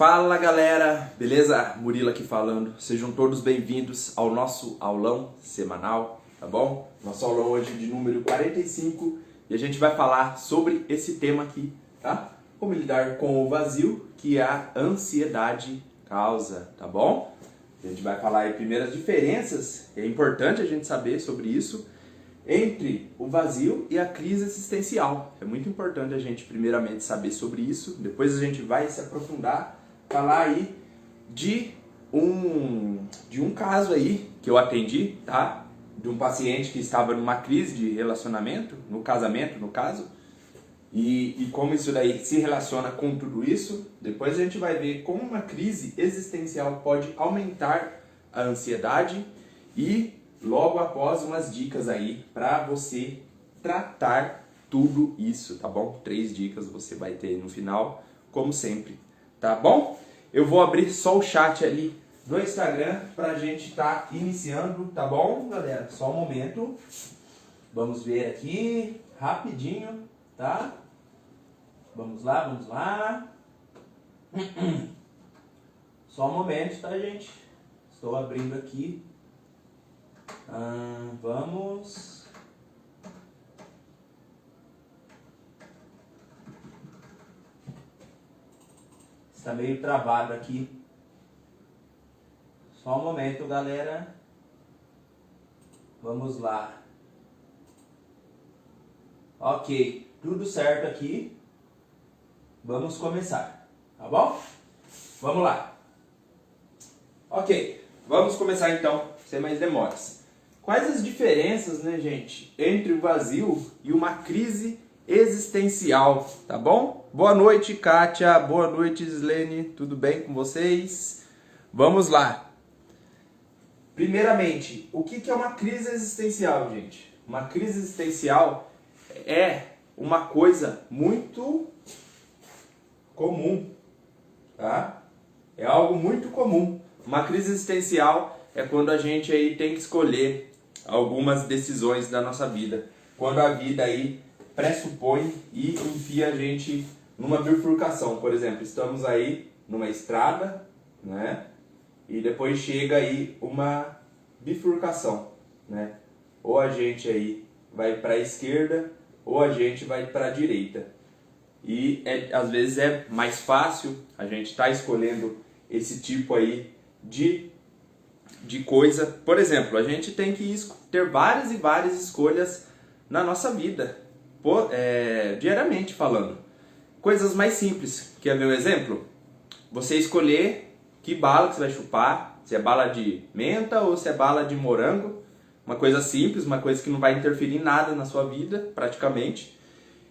Fala galera, beleza? Murilo aqui falando. Sejam todos bem-vindos ao nosso aulão semanal, tá bom? Nosso aulão hoje de número 45 e a gente vai falar sobre esse tema aqui, tá? Como lidar com o vazio que a ansiedade causa, tá bom? A gente vai falar aí primeiras diferenças, é importante a gente saber sobre isso, entre o vazio e a crise existencial. É muito importante a gente primeiramente saber sobre isso, depois a gente vai se aprofundar, falar aí de um caso aí que eu atendi, tá? De um paciente que estava numa crise de relacionamento, no casamento no caso, e como isso daí se relaciona com tudo isso. Depois a gente vai ver como uma crise existencial pode aumentar a ansiedade e logo após umas dicas aí para você tratar tudo isso, tá bom? 3 dicas você vai ter no final, como sempre, tá bom? Eu vou abrir só o chat ali do Instagram pra gente estar iniciando, tá bom, galera? Só um momento. Vamos ver aqui, rapidinho, tá? Vamos lá, vamos lá. Só um momento, tá, gente? Estou abrindo aqui. Vamos. Está meio travado aqui. Só um momento, galera. Vamos lá. Ok, tudo certo aqui. Vamos começar, tá bom? Vamos lá. Ok, vamos começar então, sem mais demoras. Quais as diferenças, né, gente, entre o vazio e uma crise existencial, tá bom? Boa noite, Kátia. Boa noite, Slene. Tudo bem com vocês? Vamos lá. Primeiramente, o que é uma crise existencial, gente? Uma crise existencial é uma coisa muito comum, tá? É algo muito comum. Uma crise existencial é quando a gente aí tem que escolher algumas decisões da nossa vida. Quando a vida aí pressupõe e enfia a gente numa bifurcação. Por exemplo, estamos aí numa estrada, né? E depois chega aí uma bifurcação, né? Ou a gente aí vai para a esquerda ou a gente vai para a direita. E às vezes é mais fácil a gente estar escolhendo esse tipo aí de coisa. Por exemplo, a gente tem que ter várias e várias escolhas na nossa vida, diariamente falando. Coisas mais simples. Quer ver um exemplo? Você escolher que bala que você vai chupar, se é bala de menta ou se é bala de morango. Uma coisa simples, uma coisa que não vai interferir em nada na sua vida, praticamente.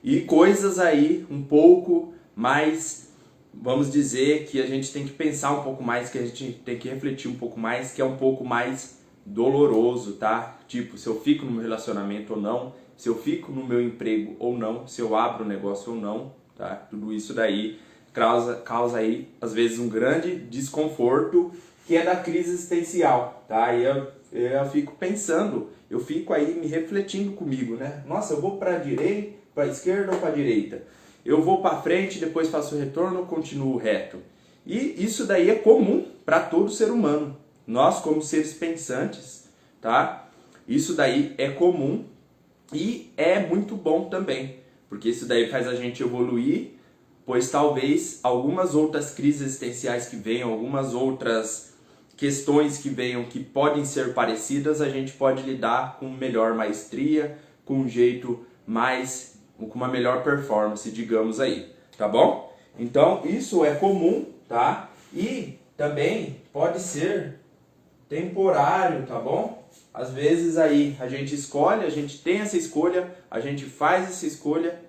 E coisas aí um pouco mais, vamos dizer, que a gente tem que pensar um pouco mais, que a gente tem que refletir um pouco mais, que é um pouco mais doloroso, tá? Tipo, se eu fico no meu relacionamento ou não, se eu fico no meu emprego ou não, se eu abro o negócio ou não, tá? Tudo isso daí causa aí, às vezes, um grande desconforto, que é da crise existencial, tá? E eu fico pensando, eu fico aí me refletindo comigo, né? Nossa, eu vou para a direita, para a esquerda ou para a direita? Eu vou para frente, depois faço o retorno ou continuo reto? E isso daí é comum para todo ser humano. Nós, como seres pensantes, tá? Isso daí é comum e é muito bom também, porque isso daí faz a gente evoluir, pois talvez algumas outras crises existenciais que venham, algumas outras questões que venham que podem ser parecidas, a gente pode lidar com melhor maestria, com um jeito mais, com uma melhor performance, digamos aí, tá bom? Então isso é comum, tá? E também pode ser temporário, tá bom? Às vezes aí a gente escolhe, a gente tem essa escolha, a gente faz essa escolha,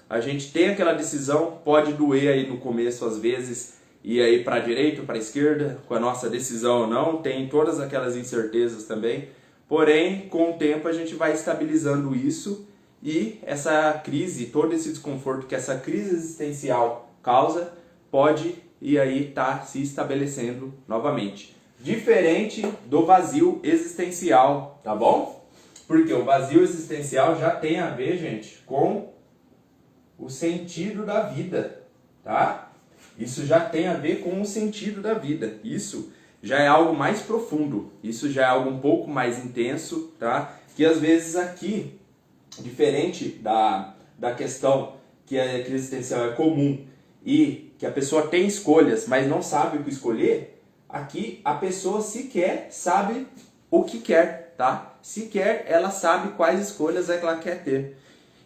a gente tem aquela decisão, pode doer aí no começo às vezes, ir aí para a direita ou para a esquerda, com a nossa decisão ou não, tem todas aquelas incertezas também, porém com o tempo a gente vai estabilizando isso e essa crise, todo esse desconforto que essa crise existencial causa, pode ir aí tá se estabelecendo novamente. Diferente do vazio existencial, tá bom? Porque o vazio existencial já tem a ver, gente, com o sentido da vida, tá? Isso já tem a ver com o sentido da vida. Isso já é algo mais profundo. Isso já é algo um pouco mais intenso, tá? Que às vezes aqui, diferente da questão que a crise existencial é comum e que a pessoa tem escolhas, mas não sabe o que escolher, aqui a pessoa sequer sabe o que quer, tá? Sequer ela sabe quais escolhas é que ela quer ter.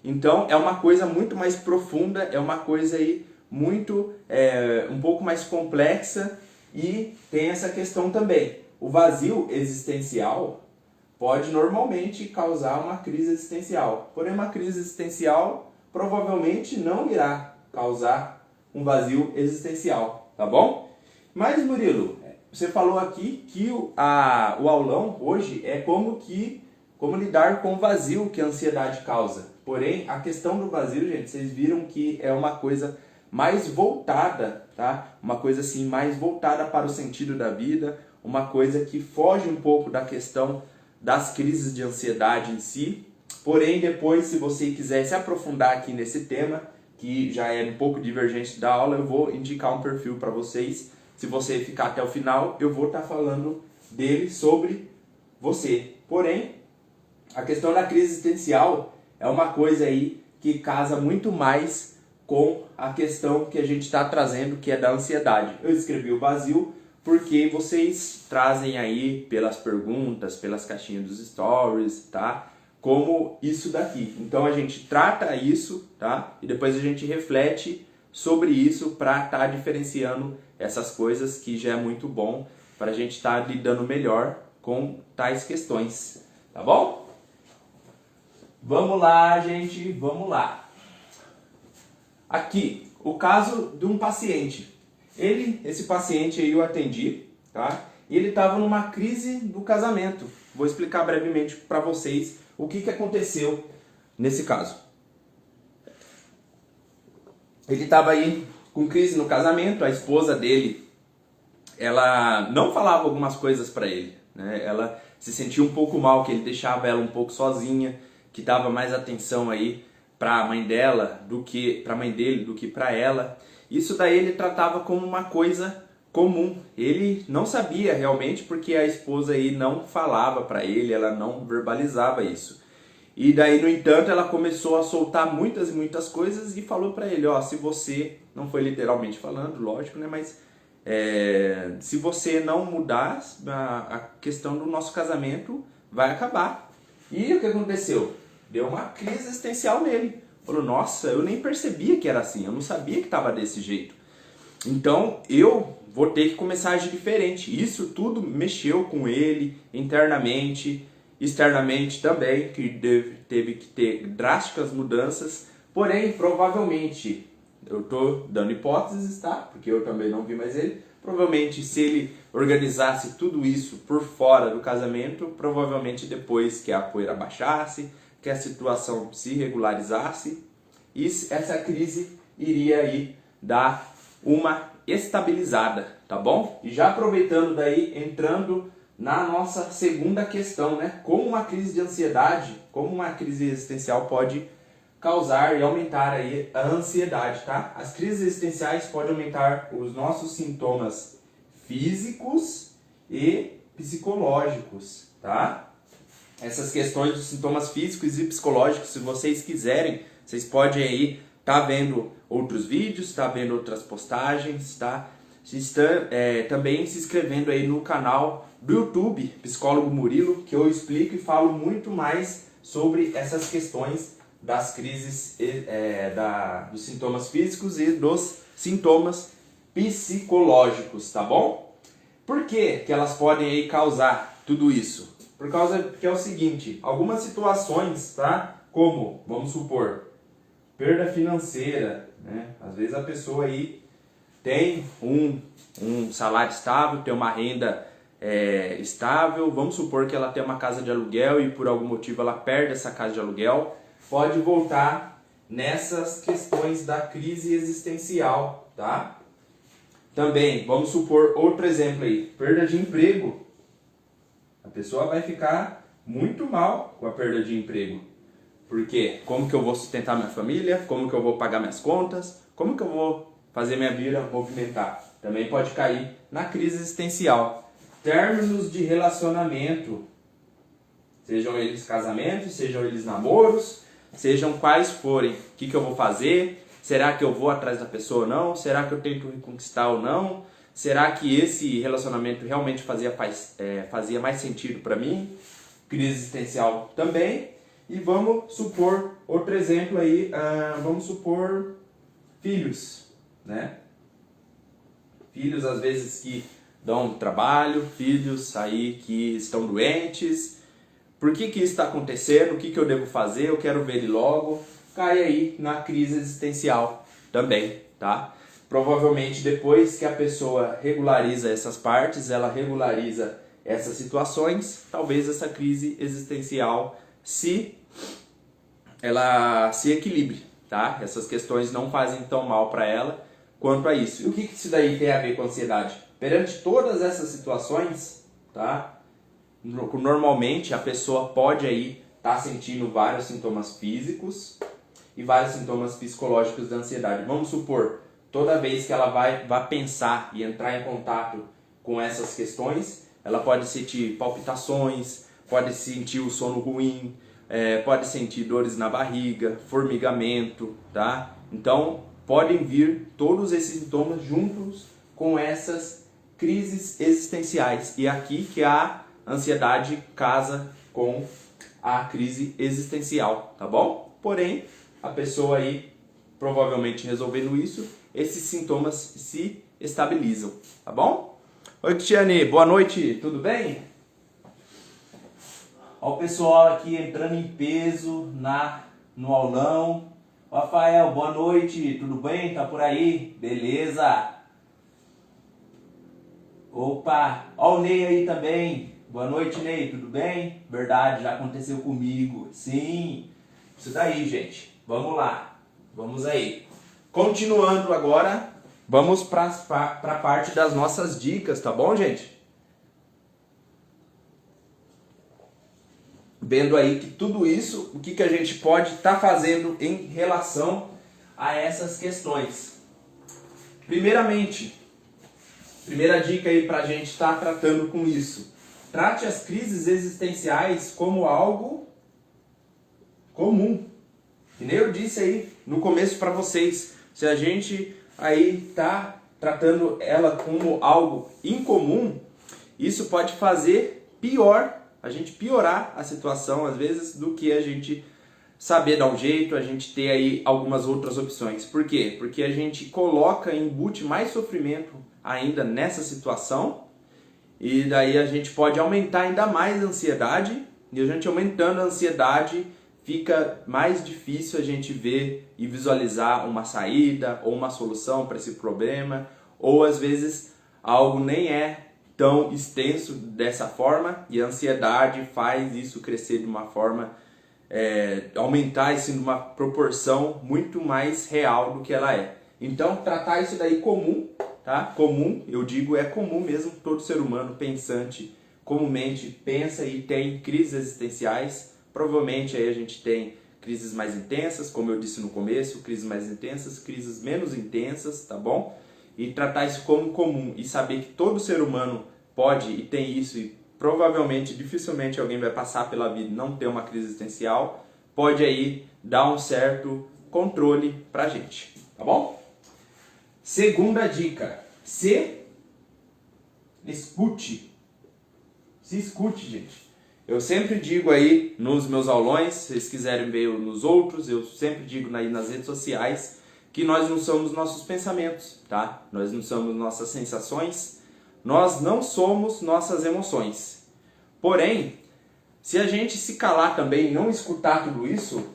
Então é uma coisa muito mais profunda, é uma coisa aí muito, um pouco mais complexa, e tem essa questão também. O vazio existencial pode normalmente causar uma crise existencial, porém uma crise existencial provavelmente não irá causar um vazio existencial, tá bom? Mas Murilo, você falou aqui que o aulão hoje é como lidar com o vazio que a ansiedade causa. Porém, a questão do vazio, gente, vocês viram que é uma coisa mais voltada, tá? Uma coisa assim, mais voltada para o sentido da vida, uma coisa que foge um pouco da questão das crises de ansiedade em si. Porém, depois, se você quiser se aprofundar aqui nesse tema, que já é um pouco divergente da aula, eu vou indicar um perfil para vocês. Se você ficar até o final, eu vou estar falando dele sobre você. Porém, a questão da crise existencial é uma coisa aí que casa muito mais com a questão que a gente está trazendo, que é da ansiedade. Eu escrevi o vazio porque vocês trazem aí pelas perguntas, pelas caixinhas dos stories, tá? Como isso daqui. Então a gente trata isso, tá? E depois a gente reflete sobre isso para estar diferenciando essas coisas, que já é muito bom para a gente estar lidando melhor com tais questões, tá bom? Vamos lá, gente, vamos lá. Aqui, o caso de um paciente. Esse paciente aí eu atendi, tá? E ele estava numa crise do casamento. Vou explicar brevemente para vocês o que aconteceu nesse caso. Ele estava aí com crise no casamento, a esposa dele, ela não falava algumas coisas para ele, né? Ela se sentia um pouco mal, que ele deixava ela um pouco sozinha, que dava mais atenção aí para a mãe dela do que para a mãe dele, do que para ela. Isso daí ele tratava como uma coisa comum. Ele não sabia realmente porque a esposa aí não falava para ele, ela não verbalizava isso. E daí, no entanto, ela começou a soltar muitas e muitas coisas e falou para ele, ó, se você, não foi literalmente falando, lógico, né, mas se você não mudar, a questão do nosso casamento vai acabar. E o que aconteceu? Deu uma crise existencial nele. Falou, nossa, eu nem percebia que era assim, eu não sabia que estava desse jeito. Então, eu vou ter que começar a agir diferente. Isso tudo mexeu com ele internamente, externamente também, que teve que ter drásticas mudanças. Porém, provavelmente, eu estou dando hipóteses, tá? Porque eu também não vi mais ele. Provavelmente, se ele organizasse tudo isso por fora do casamento, provavelmente depois que a poeira baixasse, que a situação se regularizasse, e essa crise iria aí dar uma estabilizada, tá bom? E já aproveitando daí, entrando na nossa segunda questão, né? Como uma crise de ansiedade, como uma crise existencial pode causar e aumentar aí a ansiedade, tá? As crises existenciais podem aumentar os nossos sintomas físicos e psicológicos, tá? Essas questões dos sintomas físicos e psicológicos, se vocês quiserem, vocês podem aí tá vendo outros vídeos, tá vendo outras postagens, tá? Também se inscrevendo aí no canal do YouTube, Psicólogo Murilo, que eu explico e falo muito mais sobre essas questões das crises, dos sintomas físicos e dos sintomas psicológicos, tá bom? Por que elas podem aí causar tudo isso? Por causa que é o seguinte, algumas situações, tá? Como, vamos supor, perda financeira, né? Às vezes a pessoa aí tem um salário estável, tem uma renda estável, vamos supor que ela tem uma casa de aluguel e por algum motivo ela perde essa casa de aluguel, pode voltar nessas questões da crise existencial, tá? Também, vamos supor outro exemplo aí, perda de emprego. A pessoa vai ficar muito mal com a perda de emprego. Por quê? Como que eu vou sustentar minha família? Como que eu vou pagar minhas contas? Como que eu vou fazer minha vida movimentar. Também pode cair na crise existencial. Términos de relacionamento, sejam eles casamentos, sejam eles namoros, sejam quais forem. O que eu vou fazer? Será que eu vou atrás da pessoa ou não? Será que eu tento reconquistar ou não? Será que esse relacionamento realmente fazia mais sentido para mim? Crise existencial também. E vamos supor outro exemplo aí, vamos supor filhos, né? Filhos às vezes que dão trabalho, filhos aí que estão doentes. Por que isso está acontecendo? O que eu devo fazer? Eu quero ver ele logo. Cai aí na crise existencial também, tá? Provavelmente depois que a pessoa regulariza essas partes, ela regulariza essas situações, talvez essa crise existencial ela se equilibre, tá? Essas questões não fazem tão mal para ela quanto a isso. E o que isso daí tem a ver com ansiedade? Perante todas essas situações, tá? Normalmente a pessoa pode aí estar sentindo vários sintomas físicos e vários sintomas psicológicos da ansiedade. Vamos supor, toda vez que ela vai pensar e entrar em contato com essas questões, ela pode sentir palpitações, pode sentir o sono ruim, pode sentir dores na barriga, formigamento, tá? Então, podem vir todos esses sintomas juntos com essas crises existenciais. E aqui que a ansiedade casa com a crise existencial, tá bom? Porém, a pessoa aí, provavelmente resolvendo isso, esses sintomas se estabilizam, tá bom? Oi, Cristiane, boa noite, tudo bem? Olha o pessoal aqui entrando em peso no aulão. Rafael, boa noite, tudo bem? Tá por aí? Beleza? Opa, olha o Ney aí também. Boa noite, Ney, tudo bem? Verdade, já aconteceu comigo. Sim, isso daí, gente. Vamos lá, vamos aí. Continuando agora, vamos para a parte das nossas dicas, tá bom, gente? Vendo aí que tudo isso, o que a gente pode estar fazendo em relação a essas questões. Primeiramente, primeira dica aí para a gente estar tratando com isso. Trate as crises existenciais como algo comum. Que nem eu disse aí no começo para vocês. Se a gente aí está tratando ela como algo incomum, isso pode fazer a gente piorar a situação, às vezes, do que a gente saber dar um jeito, a gente ter aí algumas outras opções. Por quê? Porque a gente embute mais sofrimento ainda nessa situação, e daí a gente pode aumentar ainda mais a ansiedade, e a gente aumentando a ansiedade, fica mais difícil a gente ver e visualizar uma saída ou uma solução para esse problema, ou às vezes algo nem é tão extenso dessa forma, e a ansiedade faz isso crescer de uma forma, aumentar isso numa proporção muito mais real do que ela é. Então, tratar isso daí comum, tá? Comum, eu digo, é comum mesmo, todo ser humano pensante comumente pensa e tem crises existenciais. Provavelmente aí a gente tem crises mais intensas, como eu disse no começo, crises mais intensas, crises menos intensas, tá bom? E tratar isso como comum e saber que todo ser humano pode e tem isso, e provavelmente, dificilmente alguém vai passar pela vida e não ter uma crise existencial, pode aí dar um certo controle pra gente, tá bom? Segunda dica, se escute, gente. Eu sempre digo aí nos meus aulões, se vocês quiserem ver nos outros, eu sempre digo aí nas redes sociais, que nós não somos nossos pensamentos, tá? Nós não somos nossas sensações, nós não somos nossas emoções. Porém, se a gente se calar também e não escutar tudo isso,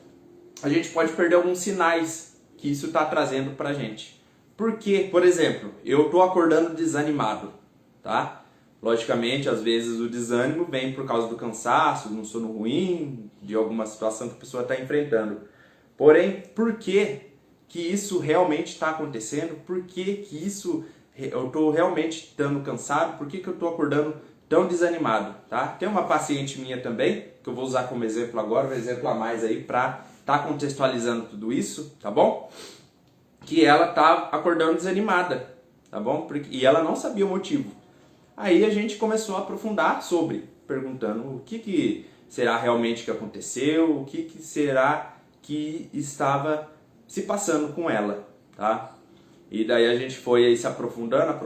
a gente pode perder alguns sinais que isso está trazendo pra gente. Por quê? Por exemplo, eu estou acordando desanimado, tá? Logicamente, às vezes o desânimo vem por causa do cansaço, de um sono ruim, de alguma situação que a pessoa está enfrentando. Porém, por que isso realmente está acontecendo? Por que eu estou realmente estando cansado? Por que eu estou acordando tão desanimado? Tá? Tem uma paciente minha também, que eu vou usar como exemplo agora, um exemplo a mais aí para estar contextualizando tudo isso, tá bom? que ela tá acordando desanimada, tá bom? E ela não sabia o motivo. Aí a gente começou a aprofundar sobre, perguntando o que será realmente que aconteceu, o que será que estava se passando com ela, tá? E daí a gente foi aí se aprofundando.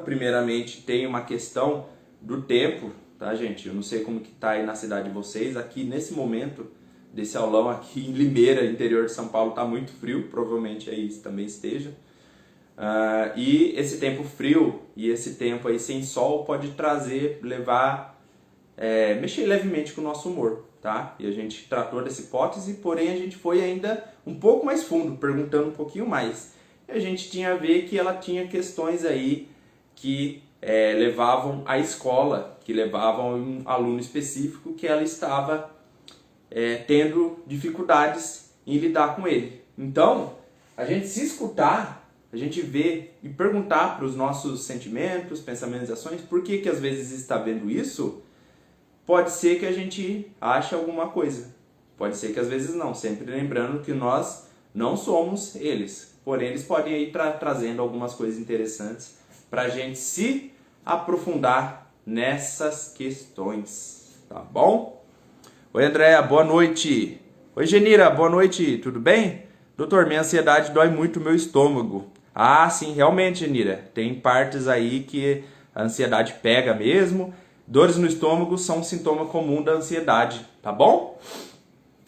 Primeiramente tem uma questão do tempo, tá, gente? Eu não sei como que tá aí na cidade de vocês. Aqui nesse momento desse aulão aqui em Limeira, interior de São Paulo, tá muito frio. Provavelmente aí também esteja. E esse tempo frio e esse tempo aí sem sol pode mexer levemente com o nosso humor, tá? E a gente tratou dessa hipótese, porém a gente foi ainda um pouco mais fundo, perguntando um pouquinho mais. E a gente tinha a ver que ela tinha questões aí que levavam à escola, que levavam a um aluno específico que ela estava tendo dificuldades em lidar com ele. Então, a gente se escutar, a gente ver e perguntar para os nossos sentimentos, pensamentos e ações, por que às vezes está vendo isso, pode ser que a gente ache alguma coisa. Pode ser que às vezes não, sempre lembrando que nós não somos eles. Porém, eles podem ir trazendo algumas coisas interessantes para a gente se aprofundar nessas questões, tá bom? Oi, Andréa, boa noite. Oi, Genira, boa noite, tudo bem? Doutor, minha ansiedade dói muito o meu estômago. Ah, sim, realmente, Genira, tem partes aí que a ansiedade pega mesmo. Dores no estômago são um sintoma comum da ansiedade, tá bom?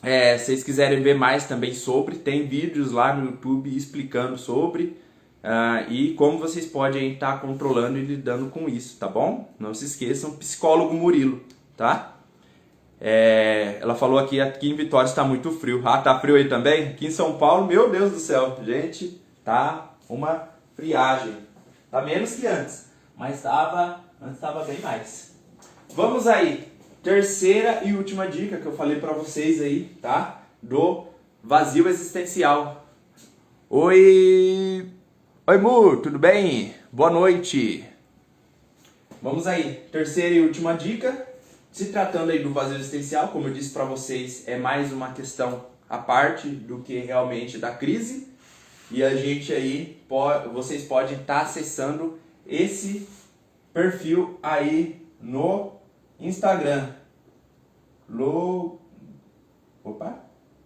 Se vocês quiserem ver mais também sobre, tem vídeos lá no YouTube explicando sobre e como vocês podem estar controlando e lidando com isso, tá bom? Não se esqueçam, psicólogo Murilo, tá? Ela falou aqui em Vitória está muito frio. Ah, tá frio aí também? Aqui em São Paulo, meu Deus do céu, gente, tá uma friagem. Tá menos que antes, mas antes estava bem mais. Vamos aí, terceira e última dica que eu falei pra vocês aí, tá? Do vazio existencial. Oi, Mu, tudo bem? Boa noite. Vamos aí, terceira e última dica. Se tratando aí do vazio existencial, como eu disse pra vocês, é mais uma questão à parte do que realmente da crise. E a gente aí, vocês podem estar acessando esse perfil aí no Instagram.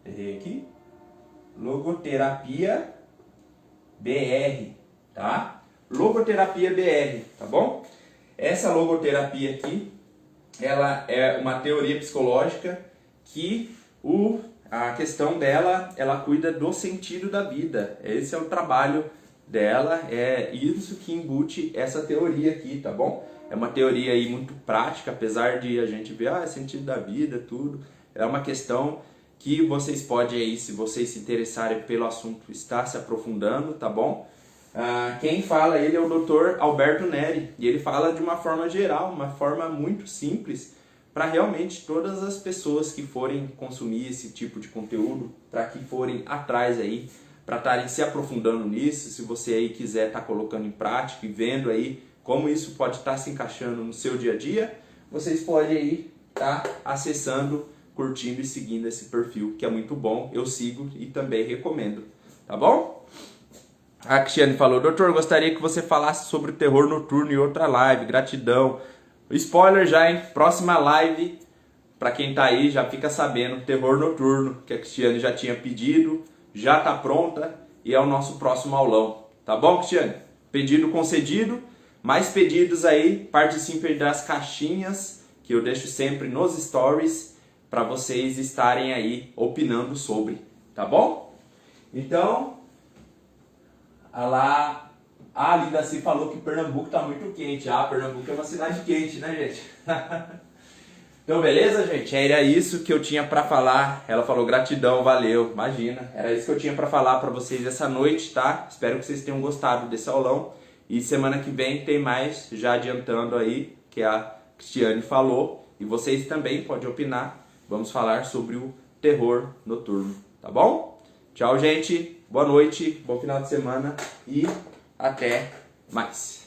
Errei aqui. Logoterapia BR, tá? Logoterapia BR, tá bom? Essa logoterapia aqui, ela é uma teoria psicológica que a questão dela, ela cuida do sentido da vida. Esse é o trabalho dela, é isso que embute essa teoria aqui, tá bom? É uma teoria aí muito prática, apesar de a gente ver, sentido da vida, tudo. É uma questão que vocês podem aí, se vocês se interessarem pelo assunto, estar se aprofundando, tá bom? Quem fala ele é o Dr. Alberto Neri, e ele fala de uma forma geral, uma forma muito simples, para realmente todas as pessoas que forem consumir esse tipo de conteúdo, para que forem atrás aí, para estarem se aprofundando nisso, se você aí quiser estar colocando em prática e vendo aí como isso pode estar se encaixando no seu dia a dia, vocês podem aí estar acessando, curtindo e seguindo esse perfil, que é muito bom, eu sigo e também recomendo, tá bom? A Cristiane falou, doutor, gostaria que você falasse sobre o terror noturno em outra live, gratidão. Spoiler já, hein? Próxima live, para quem tá aí, já fica sabendo, terror noturno, que a Cristiane já tinha pedido, já tá pronta e é o nosso próximo aulão, tá bom, Cristiane? Pedido concedido. Mais pedidos aí, participem das caixinhas que eu deixo sempre nos stories para vocês estarem aí opinando sobre, tá bom? Então, a Lindaci falou que Pernambuco tá muito quente. Pernambuco é uma cidade quente, né, gente? Então, beleza, gente? Era isso que eu tinha para falar. Ela falou gratidão, valeu, imagina. Era isso que eu tinha para falar para vocês essa noite, tá? Espero que vocês tenham gostado desse aulão. E semana que vem tem mais, já adiantando aí, que a Cristiane falou. E vocês também podem opinar. Vamos falar sobre o terror noturno, tá bom? Tchau, gente. Boa noite, bom final de semana e até mais.